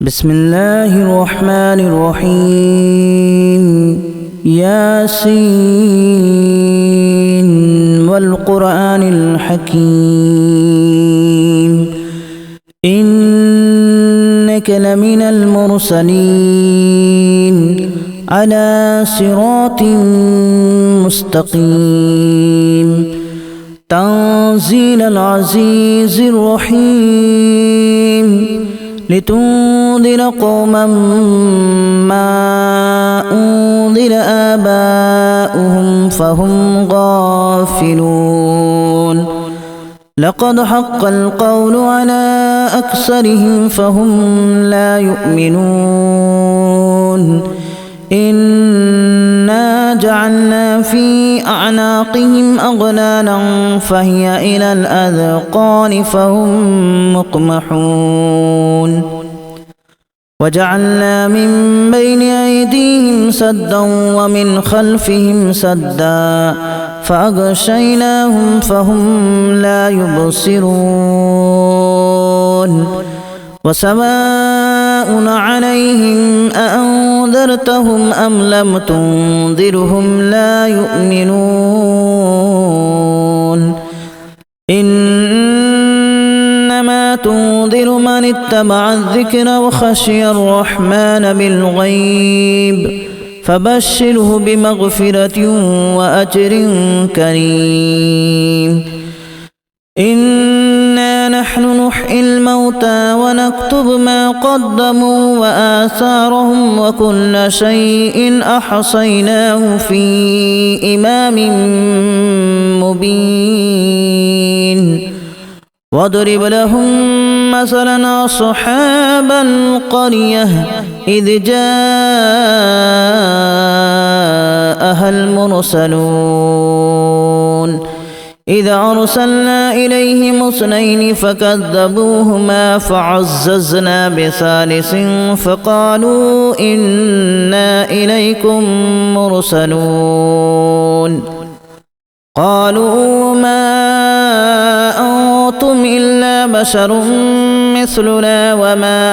بسم الله الرحمن الرحيم ياسين والقرآن الحكيم إنك لمن المرسلين على صراط مستقيم تنزيل العزيز الرحيم لتنذر قوما ما أنذر آباؤهم فهم غافلون لقد حق القول على أكثرهم فهم لا يؤمنون إنا جعلنا في أعناقهم أغلالا فهي إلى الأذقان فهم مقمحون وجعلنا من بين أيديهم سدا ومن خلفهم سدا فأغشيناهم فهم لا يبصرون وسواء عليهم أأنذرتهم أم لم تنذرهم لا يؤمنون إنما تنذر من اتبع الذكر وخشي الرحمن بالغيب فبشره بمغفرة وأجر كريم إنا نحن نحيي الموتى ونكتب ما قدموا وآثارهم وكل شيء أحصيناه في إمام مبين واضرب لهم مثلا أصحاب القرية إذ جاءها المرسلون إذا أرسلنا إليهم اثنين فكذبوهما فعززنا بثالث فقالوا إنا إليكم مرسلون قالوا ما أنتم إلا بشر مثلنا وما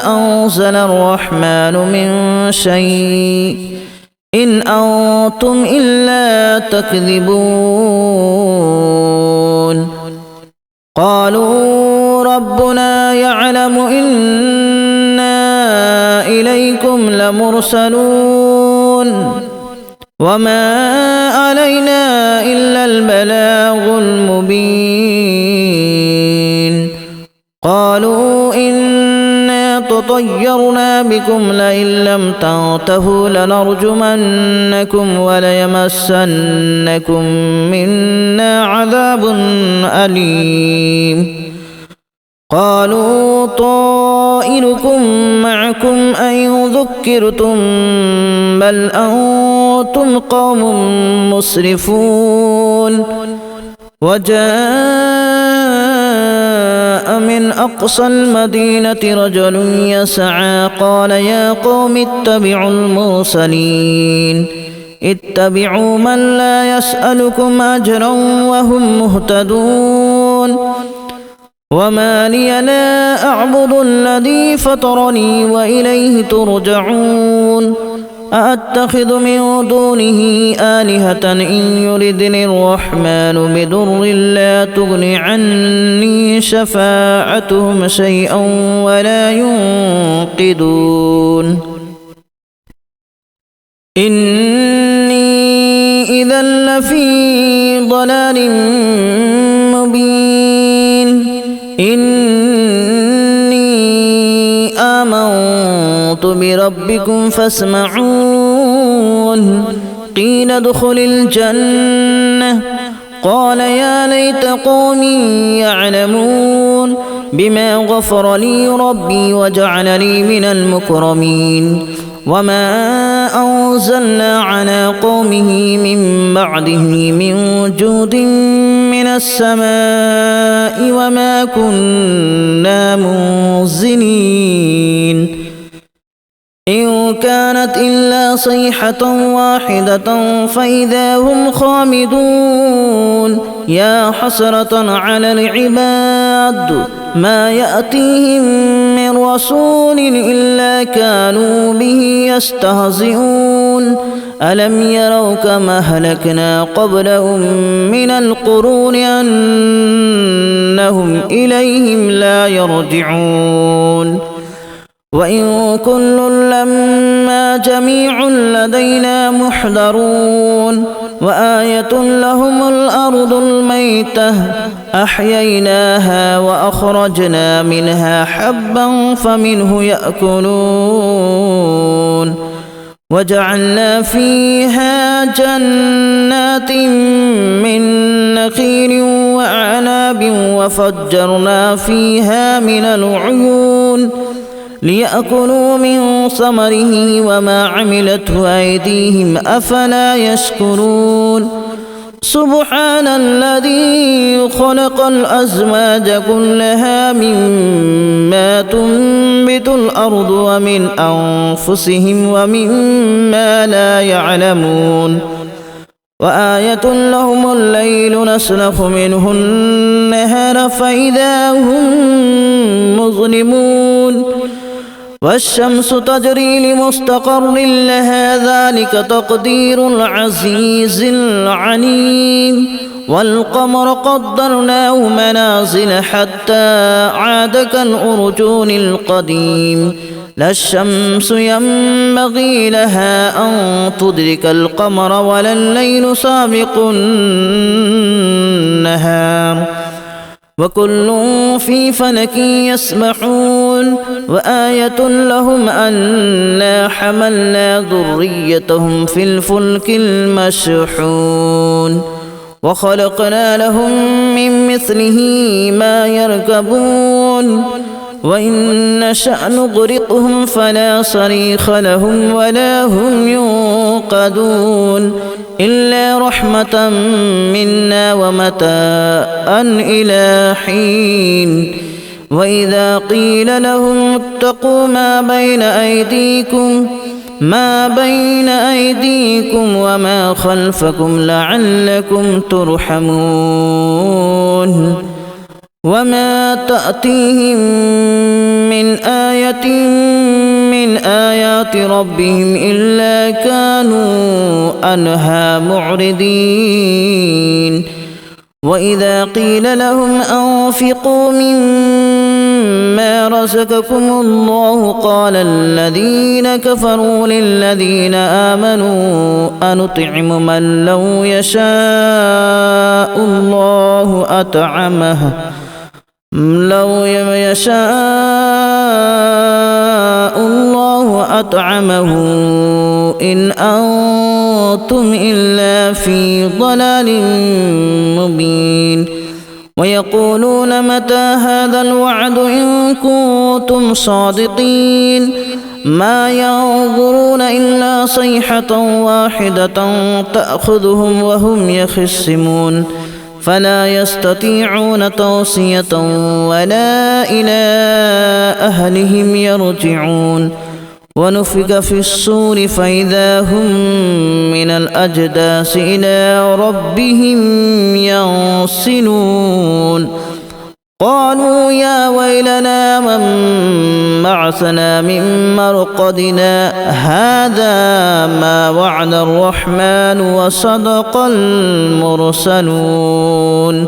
أنزل الرحمن من شيء إن أنتم إلا تكذبون قالوا ربنا يعلم إنا إليكم لمرسلون وما علينا إلا البلاغ المبين قالوا إنا تطيرنا بكم لئن لم تنتهوا لنرجمنكم وليمسنكم منا عذاب أليم قالوا طائركم معكم أن ذكرتم بل أنتم قوم مسرفون وجاء من أقصى المدينة رجل يسعى قال يا قوم اتبعوا المرسلين اتبعوا من لا يسألكم أجرا وهم مهتدون وما لي لا أعبد الذي فطرني وإليه ترجعون أأتخذ من دونه آلهة إن يردني الرحمن بضر لا تغن عني شفاعتهم شيئا ولا ينقذون إني إذا لفي ضلال مبين إني آمنت بربكم فاسمعون قيل ادخل الجنة قال يا ليت قومي يعلمون بما غفر لي ربي وجعلني من المكرمين وما أنزلنا على قومه من بعده من جود من السماء وما كنا منزلين إن كانت إلا صيحة واحدة فإذا هم خامدون يا حسرة على العباد ما يأتيهم من رسول إلا كانوا به يستهزئون ألم يروا كما أهلكنا قبلهم من القرون أنهم إليهم لا يرجعون وإن كل لما جميع لدينا محضرون وآية لهم الأرض الميتة أحييناها وأخرجنا منها حبا فمنه يأكلون وجعلنا فيها جنات من نخيل وأعناب وفجرنا فيها من العيون ليأكلوا من ثمره وما عملته أيديهم أفلا يشكرون سبحان الذي خلق الأزواج كلها مما تنبت الأرض ومن أنفسهم ومما لا يعلمون وآية لهم الليل نسلخ منه النهار فإذا هم مظلمون والشمس تجري لمستقر لها ذلك تقدير العزيز العليم والقمر قدرناه منازل حتى عاد كالأرجون القديم لا الشمس ينبغي لها أن تدرك القمر ولا الليل سابق النهار وكل في فلك يسبحون وآية لهم أنا حملنا ذريتهم في الفلك المشحون وخلقنا لهم من مثله ما يركبون وإن نشأ نغرقهم فلا صريخ لهم ولا هم ينقذون إلا رحمة منا ومتاعا إلى حين وإذا قيل لهم اتقوا ما بين أيديكم وما خلفكم لعلكم ترحمون وما تأتيهم من آية من آيات ربهم إلا كانوا عنها معرضين وإذا قيل لهم أنفقوا مما رزقكم الله قال الذين كفروا للذين آمنوا أنطعم من لو يشاء الله أطعمه إن أنتم إلا في ضلال مبين ويقولون متى هذا الوعد إن كنتم صادقين ما ينظرون إلا صيحة واحدة تأخذهم وهم يخصمون فلا يستطيعون توصية ولا إلى أهلهم يرجعون ونفخ في الصور فإذا هم من الأجداث إلى ربهم ينسلون قالوا يا ويلنا من بعثنا من مرقدنا هذا ما وعد الرحمن وصدق المرسلون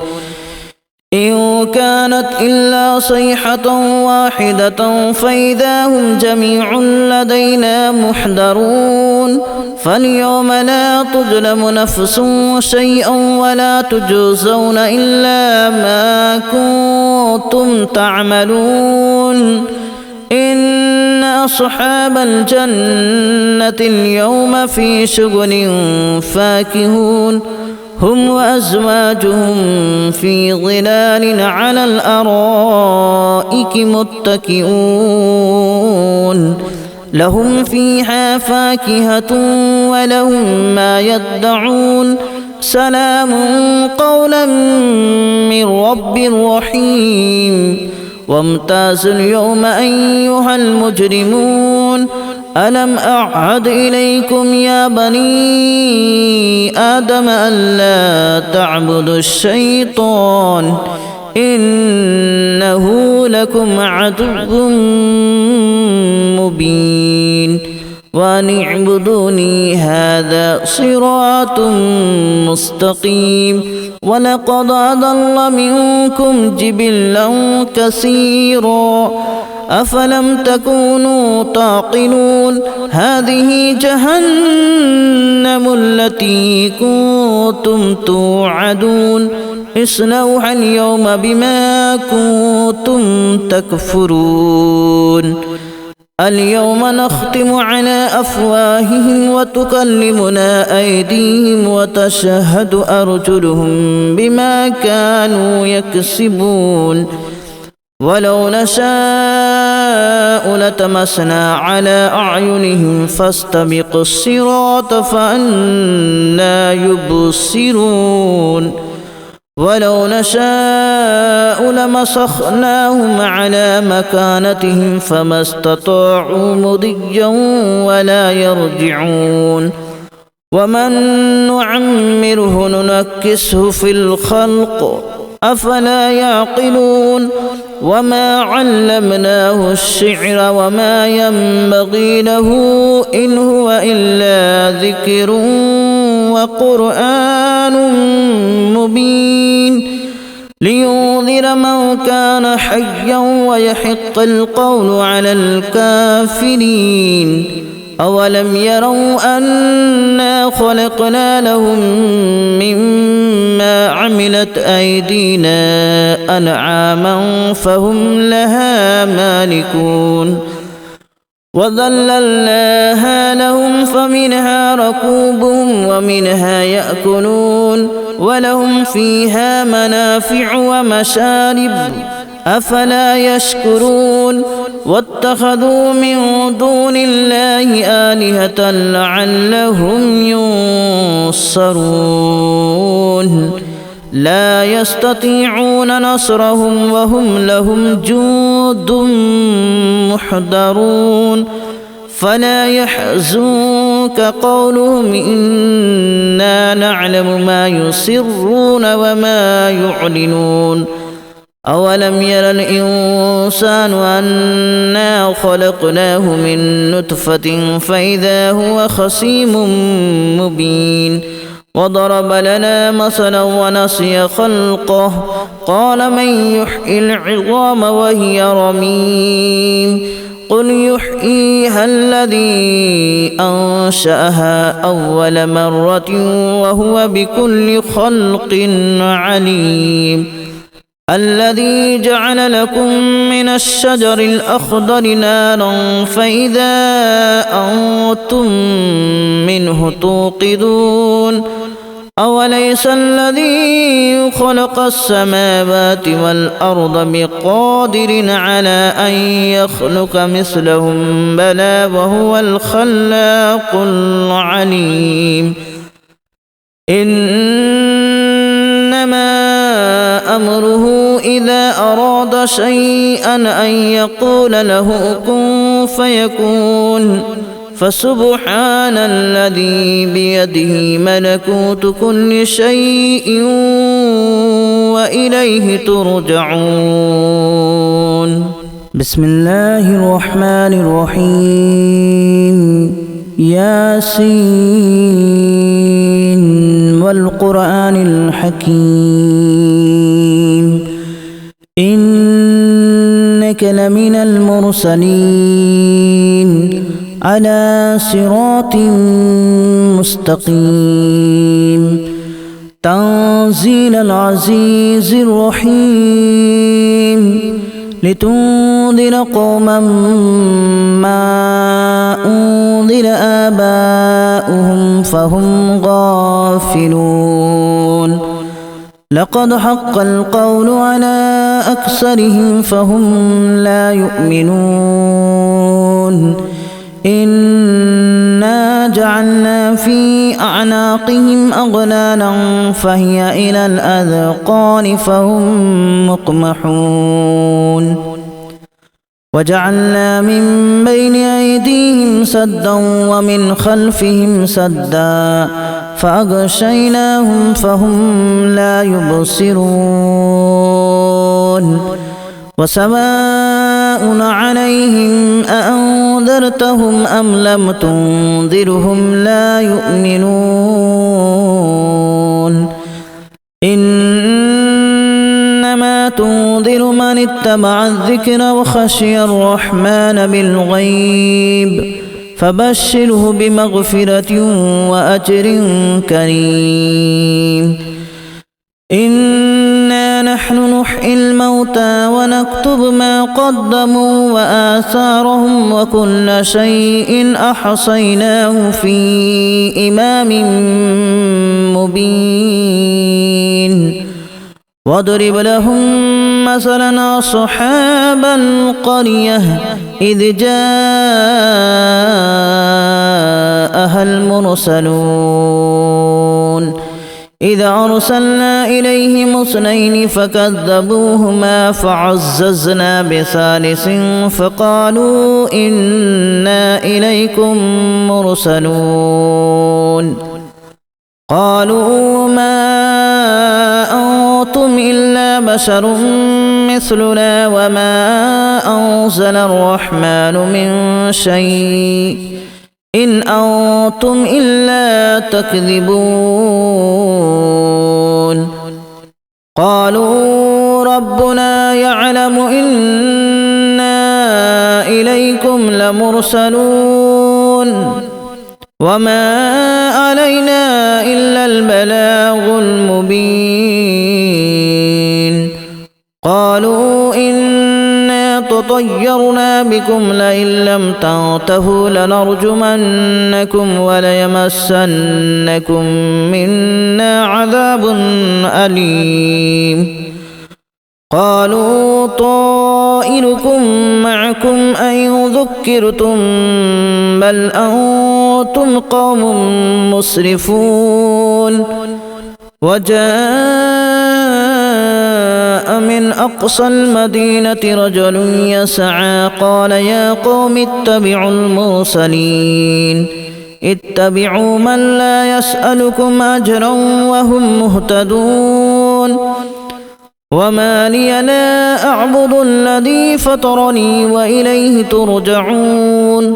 إن كانت إلا صيحة واحدة فإذا هم جميع لدينا محضرون فاليوم لا تظلم نفس شيئا ولا تجزون إلا ما كنتم تعملون إن أصحاب الجنة اليوم في شغل فاكهون هم وأزواجهم في ظلال على الأرائك متكئون لهم فيها فاكهة ولهم ما يدعون سلام قولا من رب رحيم وامتازوا اليوم أيها المجرمون ألم أعهد إليكم يا بني آدم ألا تعبدوا الشيطان إنه لكم عدو مبين وأن اعبدوني هذا صراط مستقيم ولقد أضل منكم جبلا كثيرا أفلم تكونوا تعقلون هذه جهنم التي كنتم توعدون اصلوها اليوم بما كنتم تكفرون اليوم نختم على أفواههم وتكلمنا أيديهم وتشهد أرجلهم بما كانوا يكسبون ولو نشاء لتمسنا على أعينهم فاستبقوا الصراط فأنى يبصرون ولو نشاء لمسخناهم على مكانتهم فما استطاعوا مضيا ولا يرجعون ومن نعمره ننكسه في الخلق أفلا يعقلون وما علمناه الشعر وما ينبغي له إن هو إلا ذكر وقرآن مبين لينذر من كان حيا ويحق القول على الكافرين أولم يروا أنا خلقنا لهم مما عملت أيدينا أنعاما فهم لها مالكون وذللناها لهم فمنها ركوبهم ومنها يأكلون ولهم فيها منافع ومشارب أفلا يشكرون واتخذوا من دون الله آلهة لعلهم ينصرون لا يستطيعون نصرهم وهم لهم جند محضرون فلا يحزنك قولهم إنا نعلم ما يسرون وما يعلنون أولم ير الإنسان أنا خلقناه من نطفة فإذا هو خصيم مبين وضرب لنا مثلا ونسي خلقه قال من يحيي العظام وهي رميم قل يحييها الذي أنشأها أول مرة وهو بكل خلق عليم الذي جعل لكم من الشجر الأخضر نارا فإذا أنتم منه توقدون أوليس الذي خلق السماوات والأرض بقادر على أن يخلق مثلهم بلى وهو الخلاق العليم إنما أمره إذا أراد شيئا أن يقول له كن فيكون فسبحان الذي بيده ملكوت كل شيء وإليه ترجعون بسم الله الرحمن الرحيم ياسين والقرآن الحكيم إنك لمن المرسلين على صراط مستقيم تنزيل العزيز الرحيم لتنذر قوما ما أنذر آباؤهم فهم غافلون لقد حق القول على أكثرهم فهم لا يؤمنون إنا جعلنا في أعناقهم أغلالا فهي إلى الأذقان فهم مقمحون وجعلنا من بين أيديهم سدا ومن خلفهم سدا فأغشيناهم فهم لا يبصرون وسواء عليهم أأنذرتهم أم لم تنذرهم لا يؤمنون إنما تنذر من اتبع الذكر وخشي الرحمن بالغيب فبشره بمغفرة وأجر كريم إنا نحن نحيي الموتى ونكتب ما قدموا وآثارهم وكل شيء أحصيناه في إمام مبين واضرب لهم مثلا أصحاب القرية إذ جاءها المرسلون إذ أرسلنا إليهم اثنين فكذبوهما فعززنا بثالث فقالوا إنا إليكم مرسلون قالوا ما أنتم إلا بشر مثلنا وما أنزل الرحمن من شيء إن أنتم إلا تكذبون قالوا ربنا يعلم إنا إليكم لمرسلون وما علينا إلا البلاغ المبين قالوا إنا تطيرنا بكم لئن لم تنتهوا لنرجمنكم وليمسنكم منا عذاب أليم قالوا طائركم معكم أن ذكرتم بل أنتم قوم مسرفون وجاء من أقصى المدينة رجل يسعى قال يا قوم اتبعوا المرسلين اتبعوا من لا يسألكم أجرا وهم مهتدون وما لي لا أعبد الذي فطرني وإليه ترجعون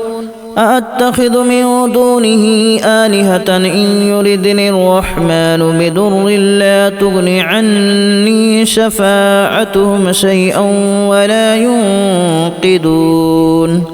أأتخذ من دونه آلهة إن يردني الرحمن بضر لا تغن عني شفاعتهم شيئا ولا ينقذون